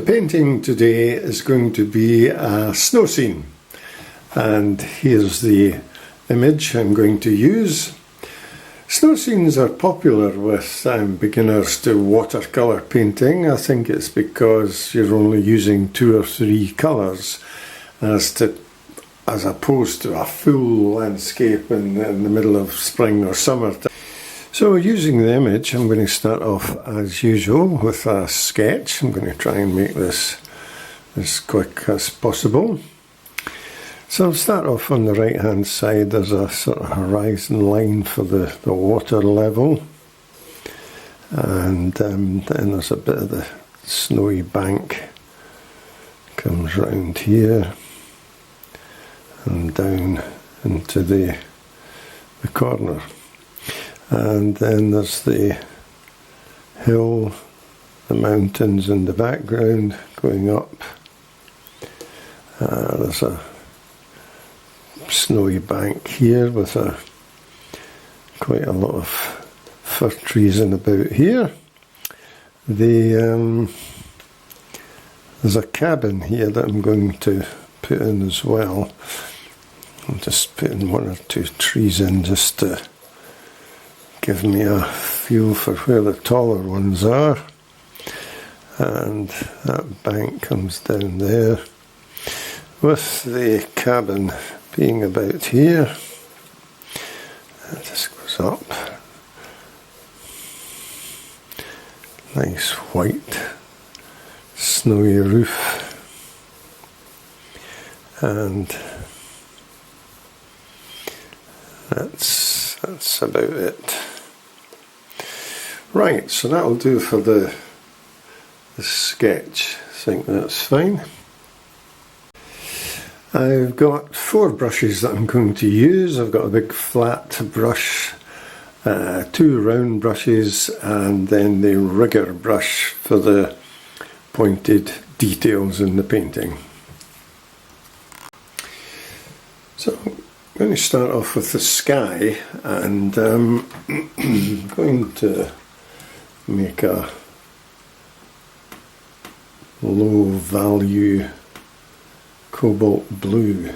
The painting today is going to be a snow scene, and here's the image I'm going to use. Snow scenes are popular with beginners to watercolour painting. I think it's because you're only using 2 or 3 colours as opposed to a full landscape in the middle of spring or summer. So using the image, I'm going to start off as usual with a sketch. I'm going to try and make this as quick as possible. So I'll start off on the right hand side. There's a sort of horizon line for the water level, and then there's a bit of the snowy bank comes round here and down into the corner. And then there's the hill, the mountains in the background going up. There's a snowy bank here with quite a lot of fir trees in about here. There's a cabin here that I'm going to put in as well. I'm just putting 1 or 2 trees in just to give me a feel for where the taller ones are. And that bank comes down there, with the cabin being about here. That just goes up. Nice white snowy roof. And that's about it. Right, so that'll do for the sketch. I think that's fine. I've got 4 brushes that I'm going to use. I've got a big flat brush, 2 round brushes, and then the rigger brush for the pointed details in the painting. So I'm going to start off with the sky, and I'm going to make a low value cobalt blue.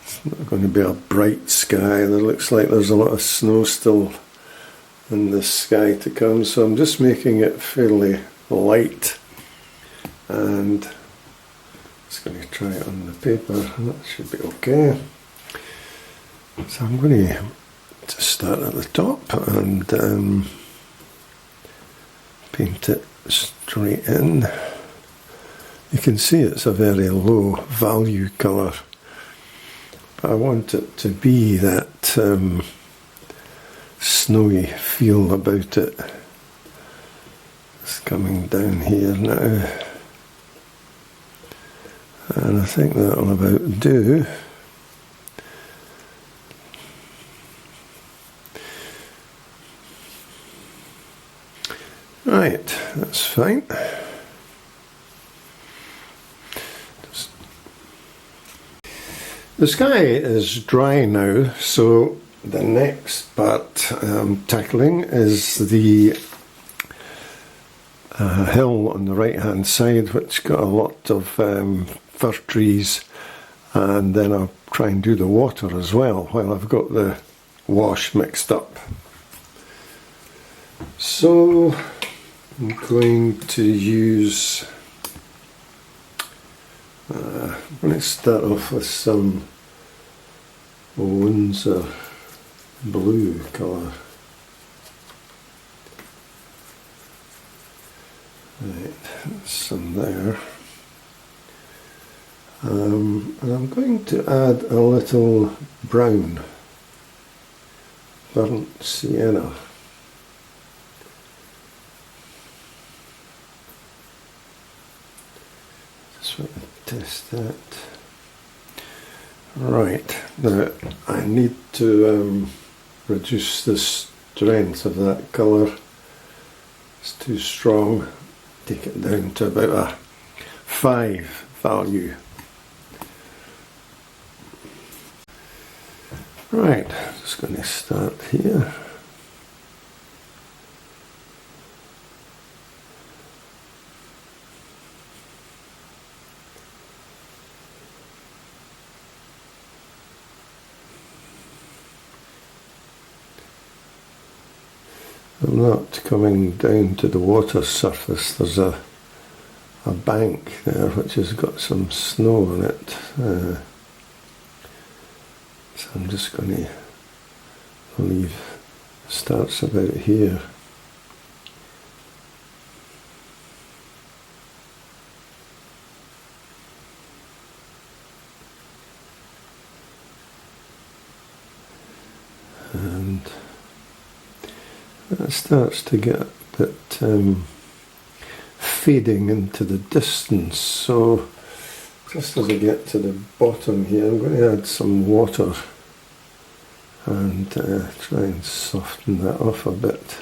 It's not going to be a bright sky. There looks like there's a lot of snow still in the sky to come, so I'm just making it fairly light, and just going to try it on the paper. That should be okay. So I'm going to just start at the top and paint it straight in. You can see it's a very low value colour, but I want it to be that snowy feel about it. It's coming down here now, and I think that'll about do. Right, that's fine. The sky is dry now, so the next part I'm tackling is the hill on the right hand side, which got a lot of fir trees, and then I'll try and do the water as well while I've got the wash mixed up. So I'm going to use, I'm going to start off with some Windsor blue colour. Right, some there. And I'm going to add a little brown, burnt sienna. Just want to test that. Right, now I need to reduce the strength of that colour. It's too strong. Take it down to about a 5 value. Right, just going to start here. I'm not coming down to the water surface. There's a bank there which has got some snow on it. So I'm just going to leave, starts about here. And it starts to get a bit fading into the distance, so just as I get to the bottom here, I'm going to add some water and try and soften that off a bit.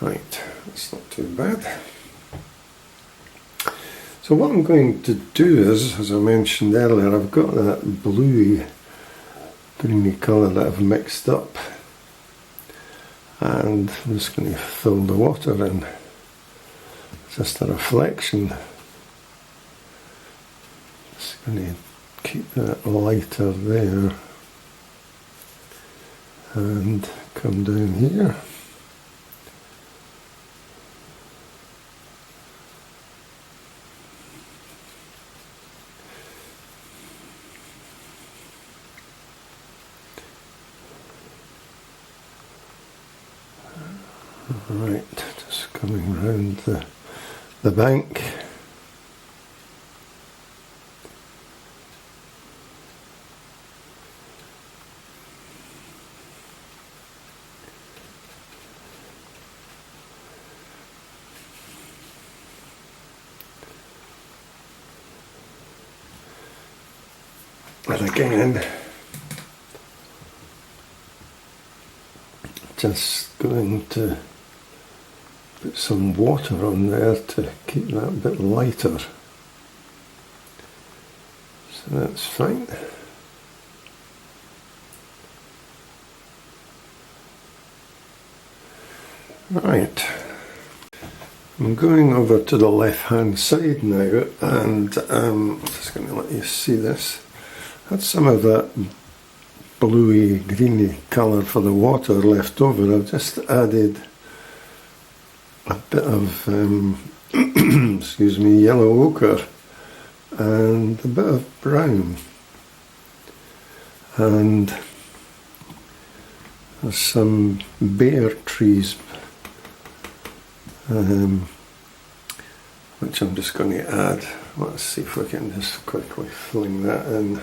Right, that's not too bad. So what I'm going to do is, as I mentioned earlier, I've got that bluey, greeny colour that I've mixed up, and I'm just going to fill the water in. Just a reflection. Just going to keep that lighter there and come down here. Right, just coming round the bank. And again, just going to put some water on there to keep that a bit lighter. So that's fine. Right. I'm going over to the left hand side now, and I'm just going to let you see this. Had some of that bluey greeny colour for the water left over. I've just added a bit of excuse me, yellow ochre and a bit of brown, and there's some bare trees which I'm just going to add. Let's see if we can just quickly fling that in.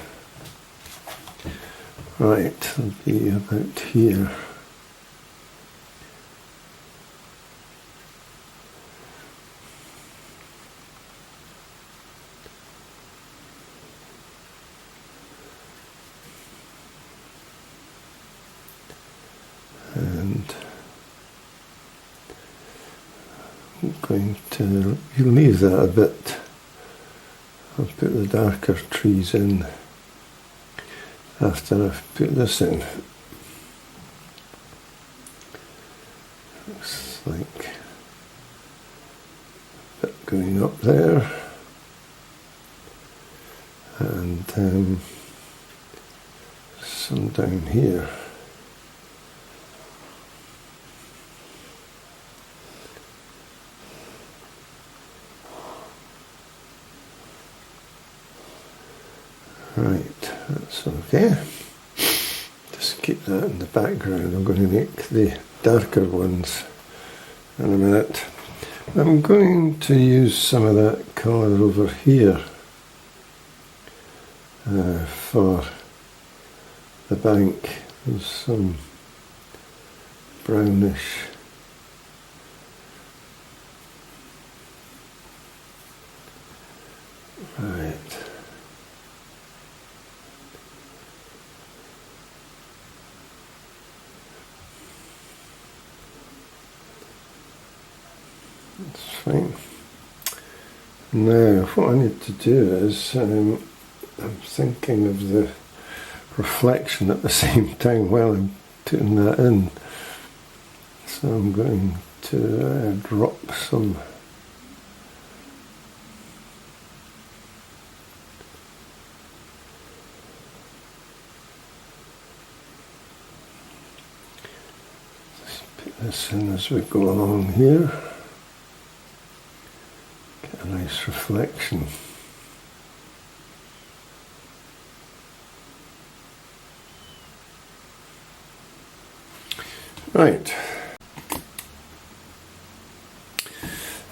Right, it'll be about here. And I'm going to leave that a bit. I'll put the darker trees in after I've put this in. Looks like a bit going up there, and some down here. Right, that's okay. Just keep that in the background. I'm going to make the darker ones in a minute. I'm going to use some of that colour over here for the bank. There's some brownish . Right. That's fine. Now, what I need to do is, I'm thinking of the reflection at the same time while I'm putting that in. So I'm going to drop some this in as we go along here. Get a nice reflection. Right.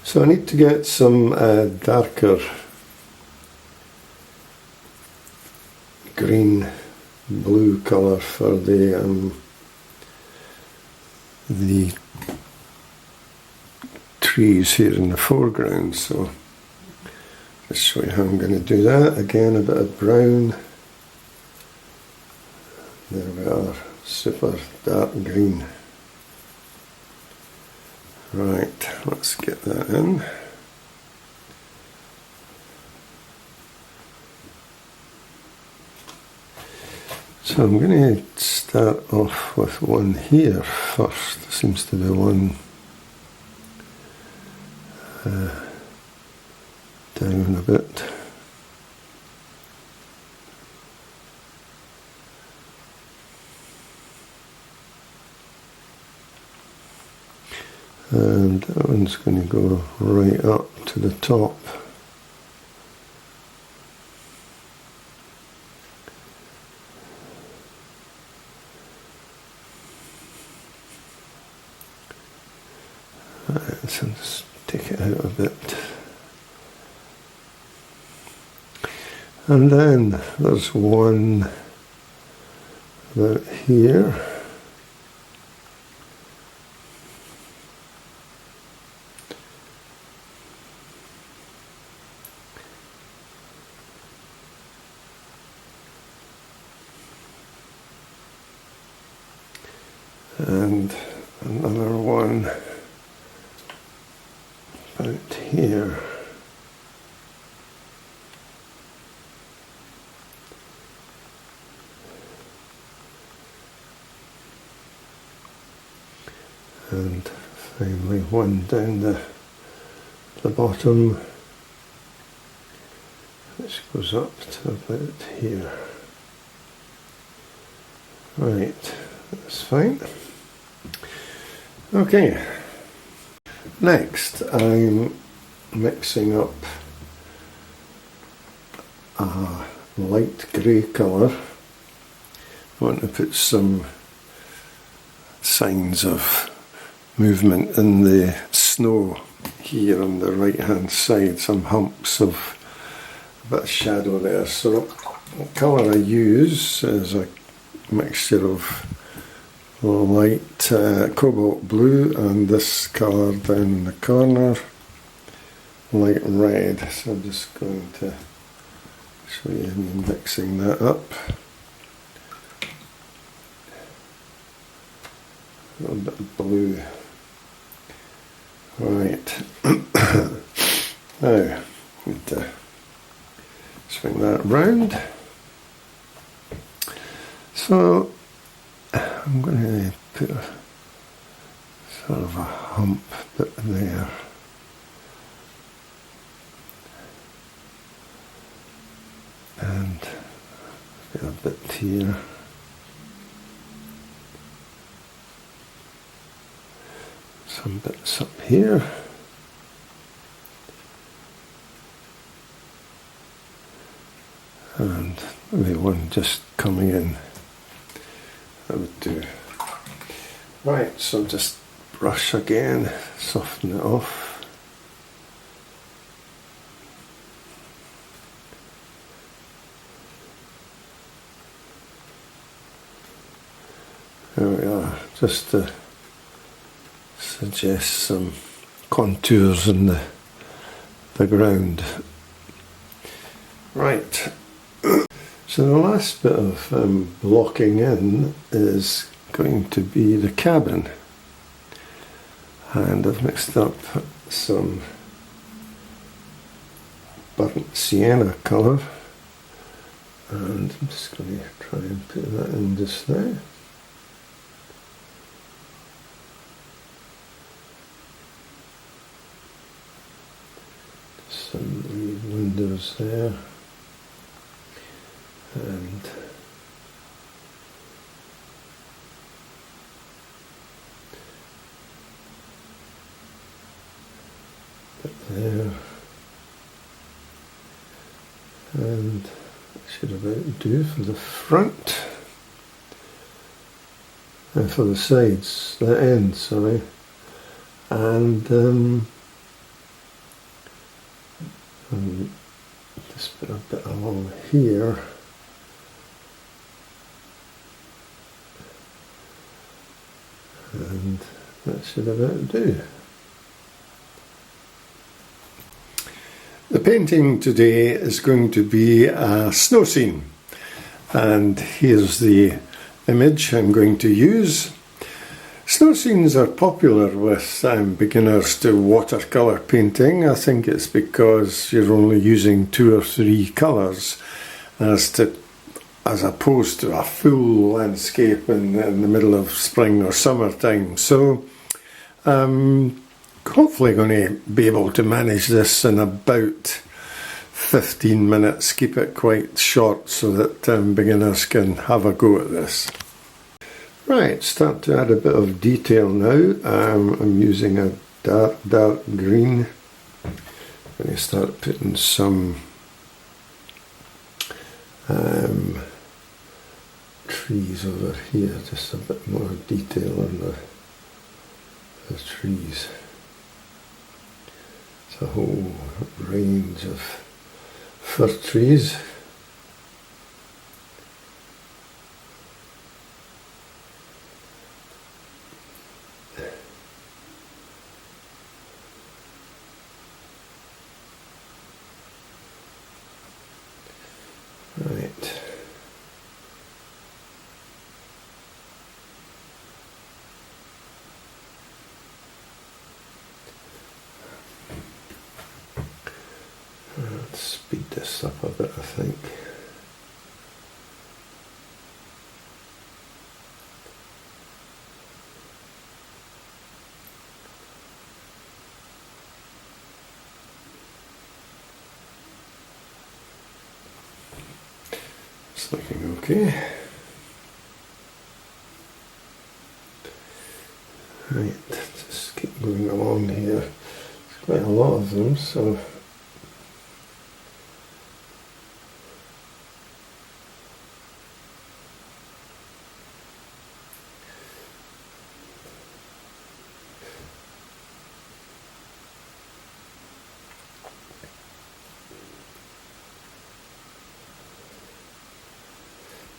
So I need to get some darker green blue colour for the trees here in the foreground. So let's show you how I'm going to do that. Again, a bit of brown. There we are, super dark green. Right, let's get that in. So I'm going to start off with one here first. There seems to be one down a bit. And that one's going to go right up to the top. Right, so just take it out a bit. And then there's one about here. And another one about here. And finally one down the bottom, which goes up to about here. Right, that's fine. Okay, next I'm mixing up a light grey colour. I want to put some signs of movement in the snow here on the right hand side, some humps of a bit of shadow there. So the colour I use is a mixture of light cobalt blue and this colour down in the corner, light red. So I'm just going to show you me mixing that up. A little bit of blue. Right. Now, need to swing that round. So I'm going to put a sort of a hump bit there. And a bit here. Some bits up here. And maybe one just coming in. That would do. Right, so just brush again, soften it off. There we are, just to suggest some contours in the ground. Right. So the last bit of blocking in is going to be the cabin, and I've mixed up some burnt sienna colour, and I'm just going to try and put that in just now. Some windows there. And and that should about do for the front and for the sides, the end, sorry, and just put a bit along here. And that should about do. The painting today is going to be a snow scene, and here's the image I'm going to use. Snow scenes are popular with beginners to watercolour painting. I think it's because you're only using 2 or 3 colours as opposed to a full landscape in the middle of spring or summertime. So hopefully going to be able to manage this in about 15 minutes, keep it quite short so that beginners can have a go at this. Right, start to add a bit of detail now. I'm using a dark green. I'm going to start putting some trees over here, just a bit more detail on the trees. It's a whole range of fir trees. Right. Let's speed this up a bit, I think. It's looking okay. Right, just keep going along here. There's quite a lot of them, so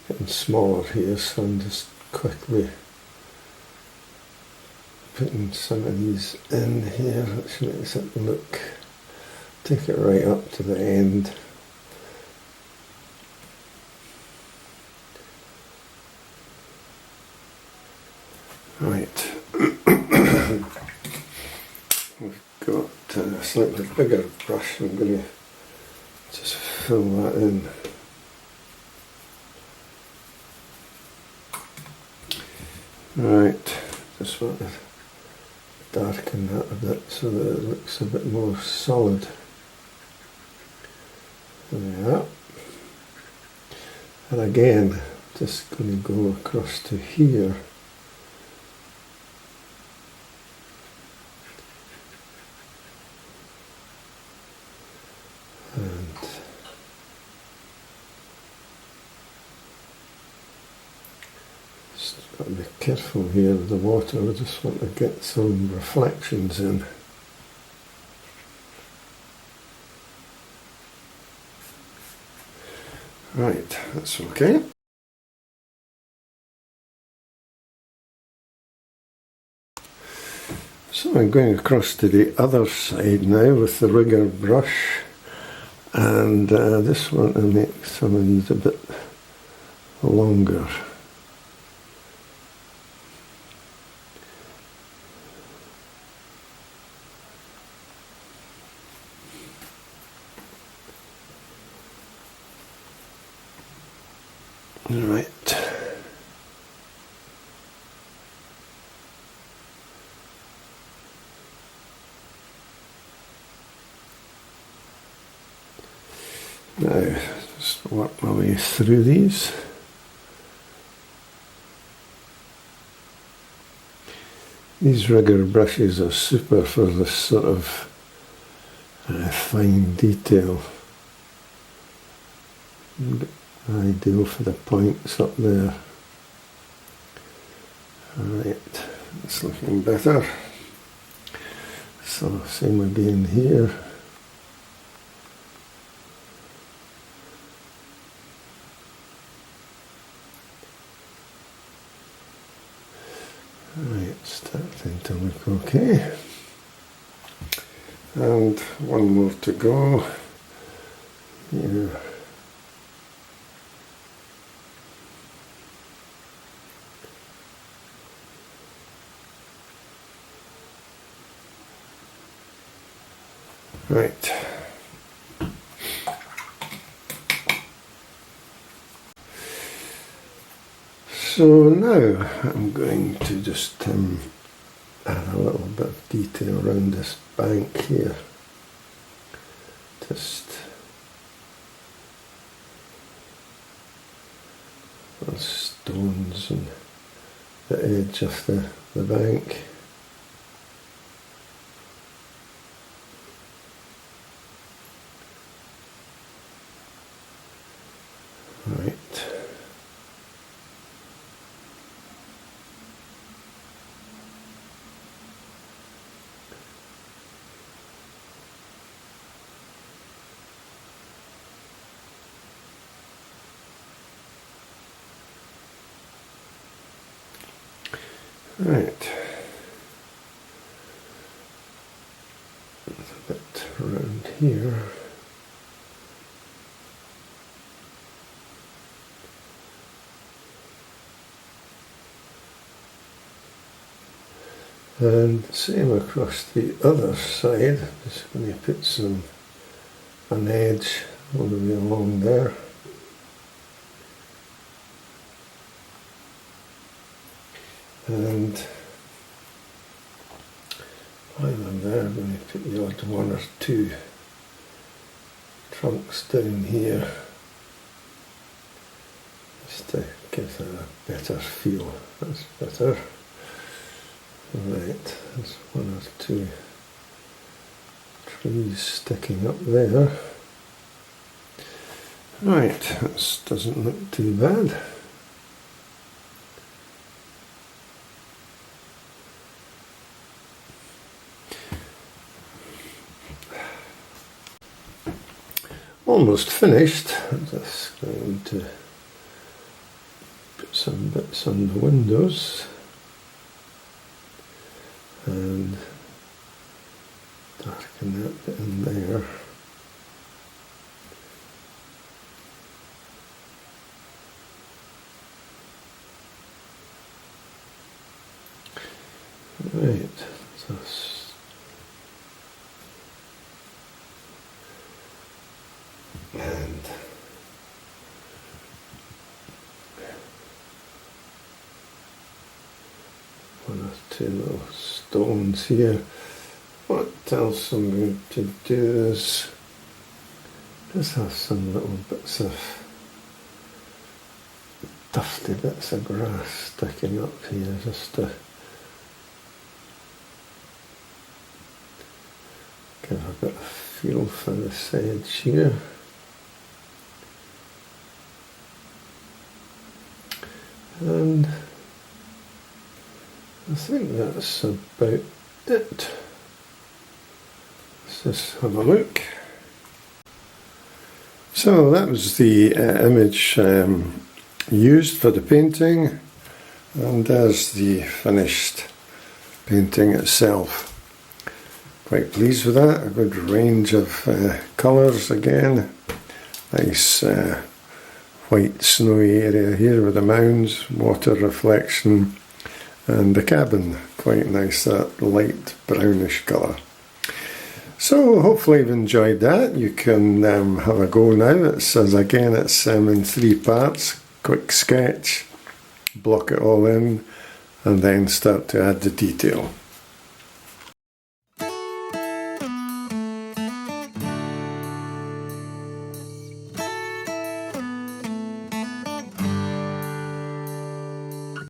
getting smaller here, so I'm just quickly putting some of these in here, which makes it look, take it right up to the end. Right, we've got a slightly bigger brush. I'm going to just fill that in. Right, just want to darken that a bit so that it looks a bit more solid. There we are. And again, just going to go across to here. And just got to be careful here with the water. I just want to get some reflections in. Right, that's okay. So I'm going across to the other side now with the rigger brush, and just want to make some of these a bit longer. Right. Now, just work my way through these. These rigger brushes are super for this sort of fine detail. ideal for the points up there. Right, it's looking better. So same again here. Right, starting to look okay. And one more to go here. Right. So now I'm going to just add a little bit of detail around this bank here. Just those stones and the edge of the bank. Right. Right. There's a bit around here. And same across the other side. Just going to put an edge all the way along there. And while I'm there, I'm going to put the odd one or two trunks down here, just to give it a better feel. That's better. Right, there's one or two trees sticking up there. Right, this doesn't look too bad. Almost finished. I'm just going to put some bits on the windows and darken that bit in there. Right, so and one or two little stones here. What else I'm going to do is just have some little bits of tufty bits of grass sticking up here, just to give a bit of feel for this edge here. And I think that's about it. Let's just have a look. So that was the image used for the painting, and there's the finished painting itself. Quite pleased with that. A good range of colours again. Nice white snowy area here with the mounds, water reflection, and the cabin, quite nice, that light brownish colour. So hopefully you've enjoyed that. You can have a go now. It says again it's in 3 parts. Quick sketch, block it all in, and then start to add the detail.